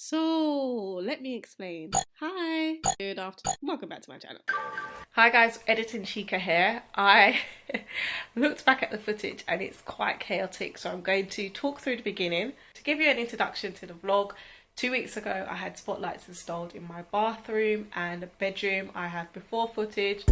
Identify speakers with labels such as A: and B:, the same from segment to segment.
A: So let me explain. Hi, good afternoon. Welcome back to my channel.
B: Hi guys, Editing Chica here. I looked back at the footage and it's quite chaotic, so I'm going to talk through the beginning. To give you an introduction to the vlog, 2 weeks ago I had spotlights installed in my bathroom and bedroom. I have before footage.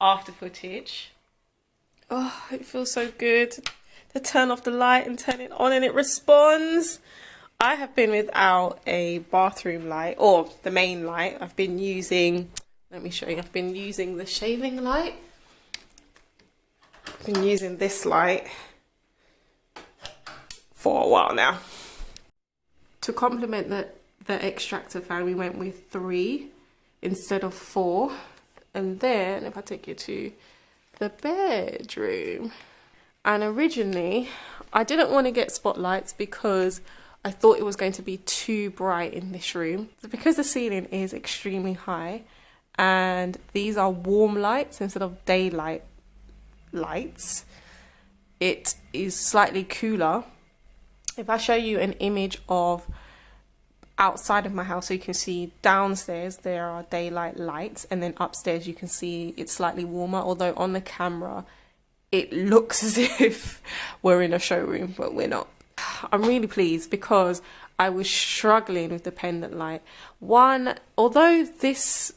B: After footage. Oh, it feels so good to turn off the light and turn it on and it responds. I have been without a bathroom light, or the main light. I've been using, let me show you, I've been using the shaving light. I've been using this light for a while now. To complement the extractor fan, we went with 3 instead of 4. And then if I take you to the bedroom, and originally I didn't want to get spotlights because I thought it was going to be too bright in this room. But because the ceiling is extremely high and these are warm lights instead of daylight lights, it is slightly cooler. If I show you an image of outside of my house, so you can see downstairs there are daylight lights, and then upstairs you can see it's slightly warmer, although on the camera it looks as if we're in a showroom, but we're not. I'm really pleased because I was struggling with the pendant light. One, although this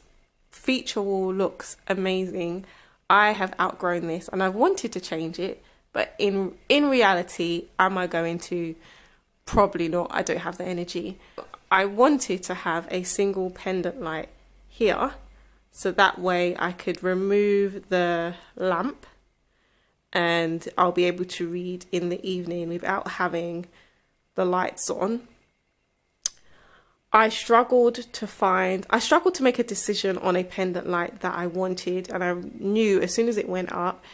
B: feature wall looks amazing, I have outgrown this and I've wanted to change it, but in reality, am I going to? Probably not. I don't have the energy. I wanted to have a single pendant light here, so that way I could remove the lamp and I'll be able to read in the evening without having the lights on. I struggled to make a decision on a pendant light that I wanted, and I knew as soon as it went up,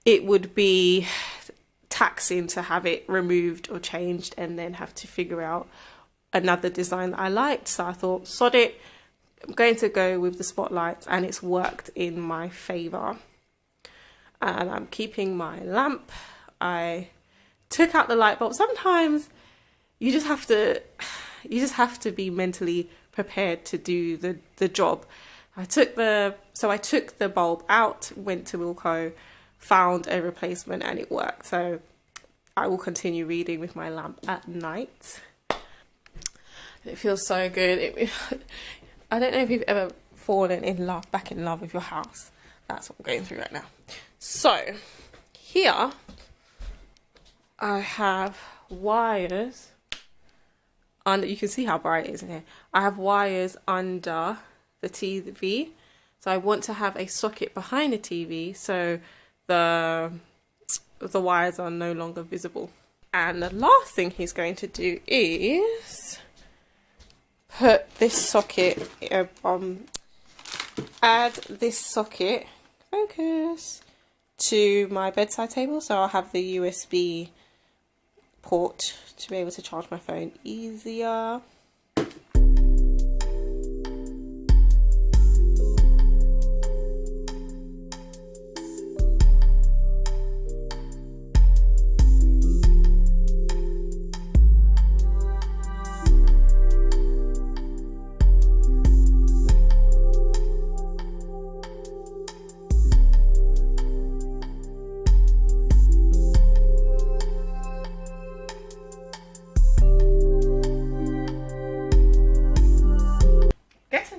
B: it would be taxing to have it removed or changed and then have to figure out another design that I liked. So I thought, sod it, I'm going to go with the spotlights, and it's worked in my favor. And I'm keeping my lamp. I took out the light bulb. Sometimes you just have to be mentally prepared to do the job. I took the bulb out, went to Wilko, found a replacement, and it worked. So I will continue reading with my lamp at night. It feels so good. I don't know if you've ever fallen back in love with your house. That's what I'm going through right now. So here I have wires under. You can see how bright it is in here. I have wires under the TV. So I want to have a socket behind the TV so the wires are no longer visible. And the last thing he's going to do is put this socket, add this socket, focus, to my bedside table, so I'll have the USB port to be able to charge my phone easier.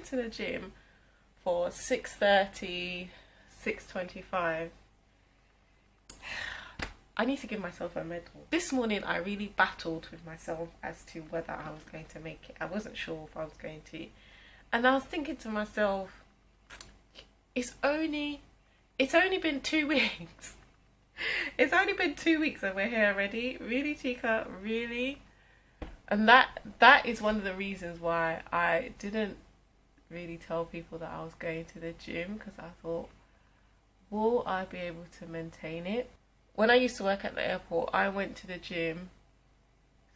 B: To the gym for 6:30, 6:25. I need to give myself a medal. This morning I really battled with myself as to whether I was going to make it. I wasn't sure if I was going to, and I was thinking to myself, it's only been 2 weeks. It's only been 2 weeks and we're here already. Really, Chica? Really? And that is one of the reasons why I didn't really tell people that I was going to the gym, because I thought, will I be able to maintain it? When I used to work at the airport, I went to the gym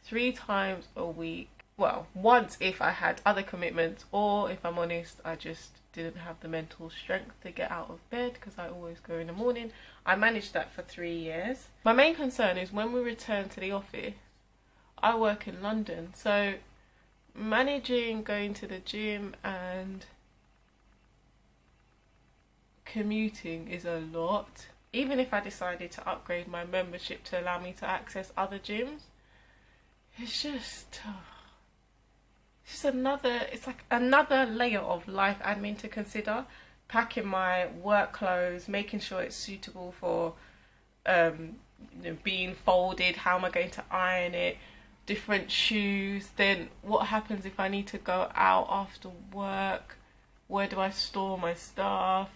B: 3 times a week well, once if I had other commitments, or if I'm honest, I just didn't have the mental strength to get out of bed because I always go in the morning. I managed that for 3 years. My main concern is when we return to the office, I work in London, so managing going to the gym and commuting is a lot. Even if I decided to upgrade my membership to allow me to access other gyms, it's just it's like another layer of life admin to consider. Packing my work clothes, making sure it's suitable for being folded, how am I going to iron it, different shoes. Then what happens if I need to go out after work? Where do I store my stuff?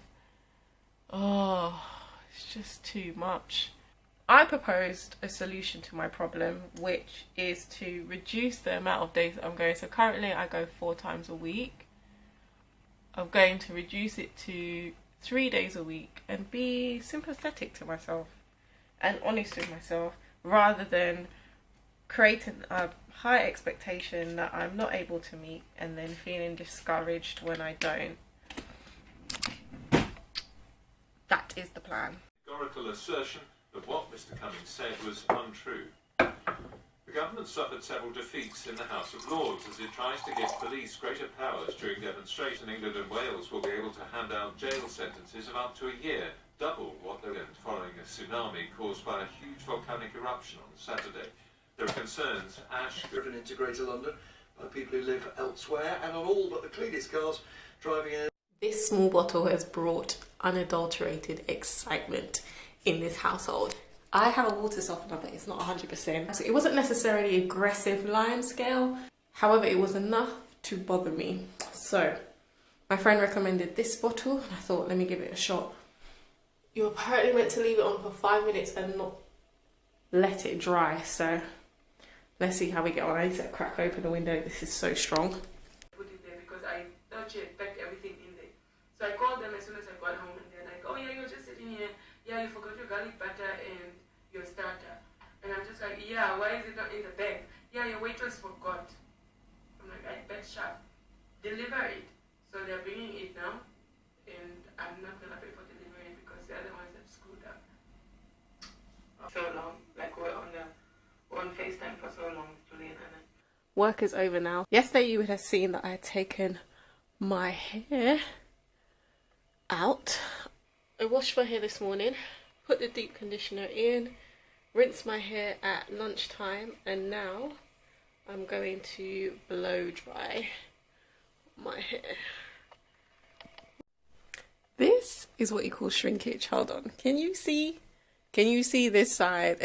B: Oh, it's just too much. I proposed a solution to my problem, which is to reduce the amount of days that I'm going. So currently I go 4 times a week. I'm going to reduce it to 3 days a week and be sympathetic to myself and honest with myself, rather than creating a high expectation that I'm not able to meet and then feeling discouraged when I don't. That is the plan.
C: Categorical assertion that what Mr Cummings said was untrue. The government suffered several defeats in the House of Lords as it tries to give police greater powers during demonstrations. England and Wales will be able to hand out jail sentences of up to a year, double what they earned following a tsunami caused by a huge volcanic eruption on Saturday. There are concerns ash
D: driven into Greater London by people who live elsewhere, and on all but the cleanest cars driving in.
B: This small bottle has brought unadulterated excitement in this household. I have a water softener, but it's not 100%. So it wasn't necessarily aggressive lime scale. However, it was enough to bother me. So my friend recommended this bottle and I thought, let me give it a shot. You're apparently meant to leave it on for 5 minutes and not let it dry. So let's see how we get on. I need to crack open the window. This is so strong.
E: Put it there because I thought she had packed everything in there. So I called them as soon as I got home, and they're like, oh yeah, you're just sitting here. Yeah, you forgot your garlic butter and your starter. And I'm just like, yeah, why is it not in the bag? Yeah, your waitress forgot. I'm like, I bet sharp. Deliver it. So they're bringing it now, and I'm not gonna pay for delivery because they're the ones that screwed up. So long, like we're on FaceTime for so long, Julie and Anna.
B: Work is over now. Yesterday you would have seen that I had taken my hair out. I washed my hair this morning, put the deep conditioner in, rinsed my hair at lunchtime, and now I'm going to blow dry my hair. This is what you call shrinkage. Hold on. Can you see this side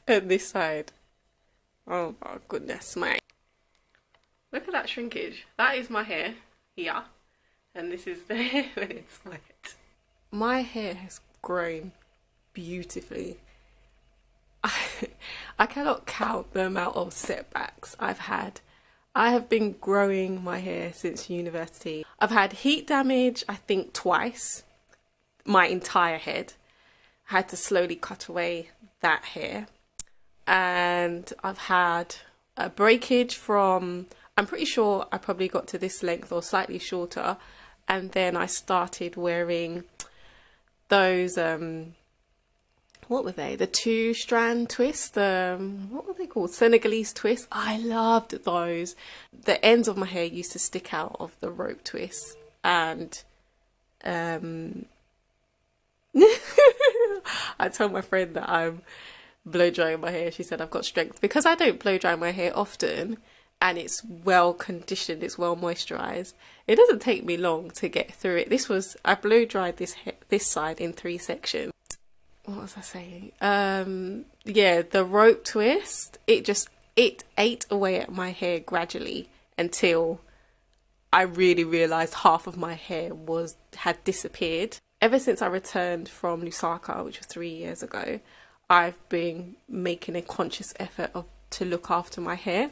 B: and this side? Oh my goodness, mate. Look at that shrinkage. That is my hair here, and this is the hair when it's wet. My hair has grown beautifully. I cannot count the amount of setbacks I've had. I have been growing my hair since university. I've had heat damage, I think twice, my entire head. I had to slowly cut away that hair. And I've had a breakage from, I'm pretty sure I probably got to this length or slightly shorter. And then I started wearing those, what were they? The 2-strand twist, what were they called? Senegalese twist. I loved those. The ends of my hair used to stick out of the rope twist. And I told my friend that I'm blow drying my hair. She said I've got strength because I don't blow dry my hair often, and it's well conditioned, it's well moisturized. It doesn't take me long to get through it. I blow dried this side in 3 sections. What was I saying? Yeah, the rope twist, it ate away at my hair gradually until I really realized half of my hair had disappeared. Ever since I returned from Lusaka, which was 3 years ago, I've been making a conscious effort to look after my hair.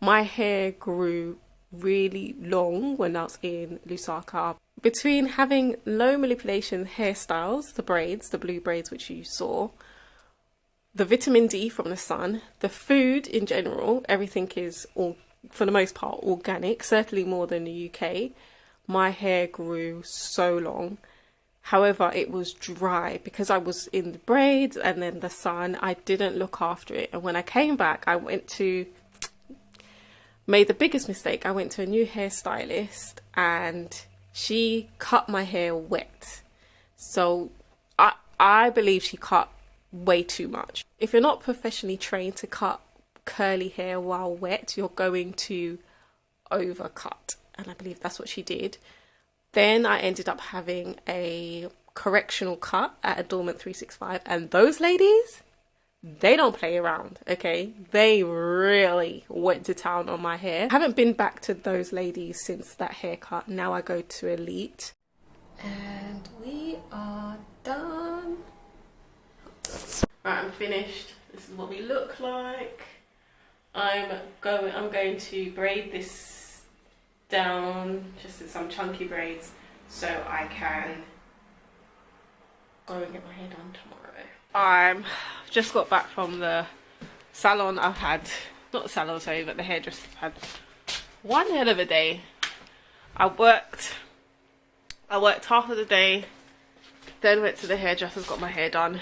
B: My hair grew really long when I was in Lusaka. Between having low manipulation hairstyles, the braids, the blue braids which you saw, the vitamin D from the sun, the food in general, everything is all for the most part, organic, certainly more than the UK, my hair grew so long. However, it was dry because I was in the braids and then the sun. I didn't look after it. And when I came back, I made the biggest mistake. I went to a new hairstylist and she cut my hair wet. So I believe she cut way too much. If you're not professionally trained to cut curly hair while wet, you're going to overcut. And I believe that's what she did. Then I ended up having a correctional cut at Adornment 365, and those ladies, they don't play around, okay? They really went to town on my hair. I haven't been back to those ladies since that haircut. Now I go to Elite. And we are done. Right, I'm finished. This is what we look like. I'm going to braid this down just in some chunky braids so I can go and get my hair done tomorrow. I've just got back from the salon. I've had, not the salon, sorry, but the hairdresser. I've had one hell of a day. I worked half of the day, then went to the hairdresser's, got my hair done,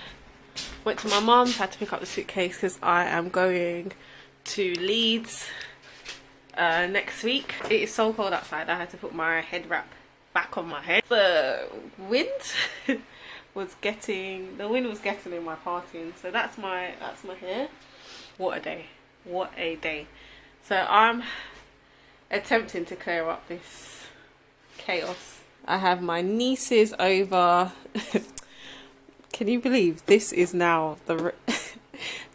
B: went to my mum's, had to pick up the suitcase because I am going to Leeds next week. It is so cold outside. I had to put my head wrap back on my head. The wind was getting in my parting. So that's my hair. What a day. What a day. So I'm attempting to clear up this chaos. I have my nieces over. Can you believe this is now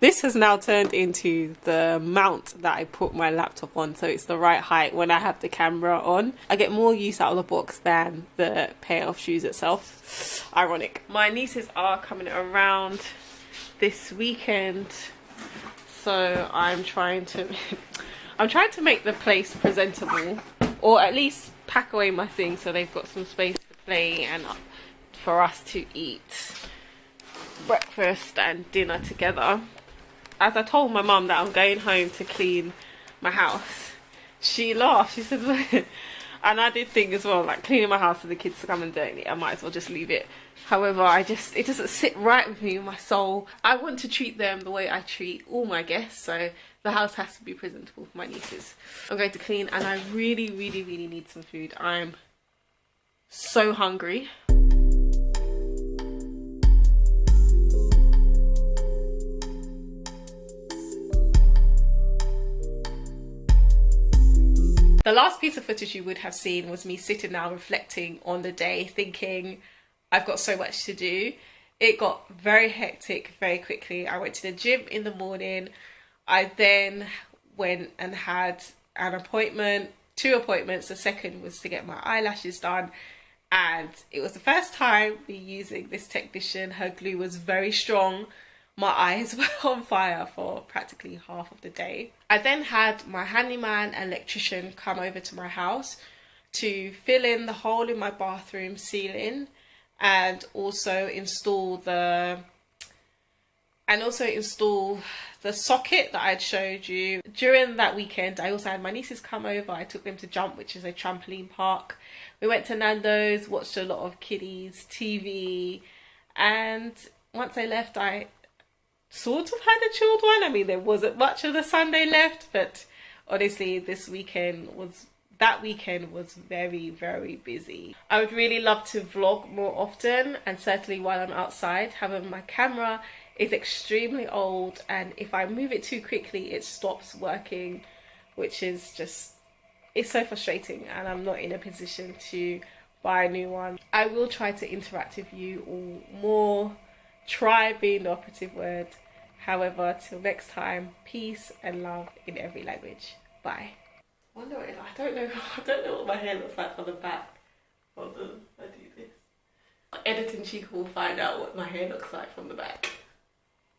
B: this has now turned into the mount that I put my laptop on, so it's the right height when I have the camera on. I get more use out of the box than the pair of shoes itself. Ironic. My nieces are coming around this weekend, so I'm trying to make the place presentable, or at least pack away my things so they've got some space to play and for us to eat breakfast and dinner together. As I told my mum that I'm going home to clean my house, she laughed. She said, and I did think as well, like, cleaning my house for the kids to come and dirty it, I might as well just leave it. However, it doesn't sit right with me, my soul. I want to treat them the way I treat all my guests, so the house has to be presentable for my nieces. I'm going to clean, and I really, really, really need some food. I'm so hungry. The last piece of footage you would have seen was me sitting now reflecting on the day, thinking I've got so much to do. It got very hectic very quickly. I went to the gym in the morning. I then went and had an appointment, 2 appointments. The second was to get my eyelashes done. And it was the first time me using this technician. Her glue was very strong. My eyes were on fire for practically half of the day. I then had my handyman and electrician come over to my house to fill in the hole in my bathroom ceiling and also install the socket that I'd showed you. During that weekend, I also had my nieces come over. I took them to Jump, which is a trampoline park. We went to Nando's, watched a lot of kiddies TV, and once I left, I sort of had a chilled one. I mean, there wasn't much of the Sunday left, but honestly, that weekend was very, very busy. I would really love to vlog more often, and certainly while I'm outside. However, my camera is extremely old, and if I move it too quickly, it stops working, which is just, it's so frustrating, and I'm not in a position to buy a new one. I will try to interact with you all more. Try being the operative word. However, till next time, peace and love in every language. Bye. I don't know what my hair looks like from the back. Hold on, I do this. Editing Chica will find out what my hair looks like from the back.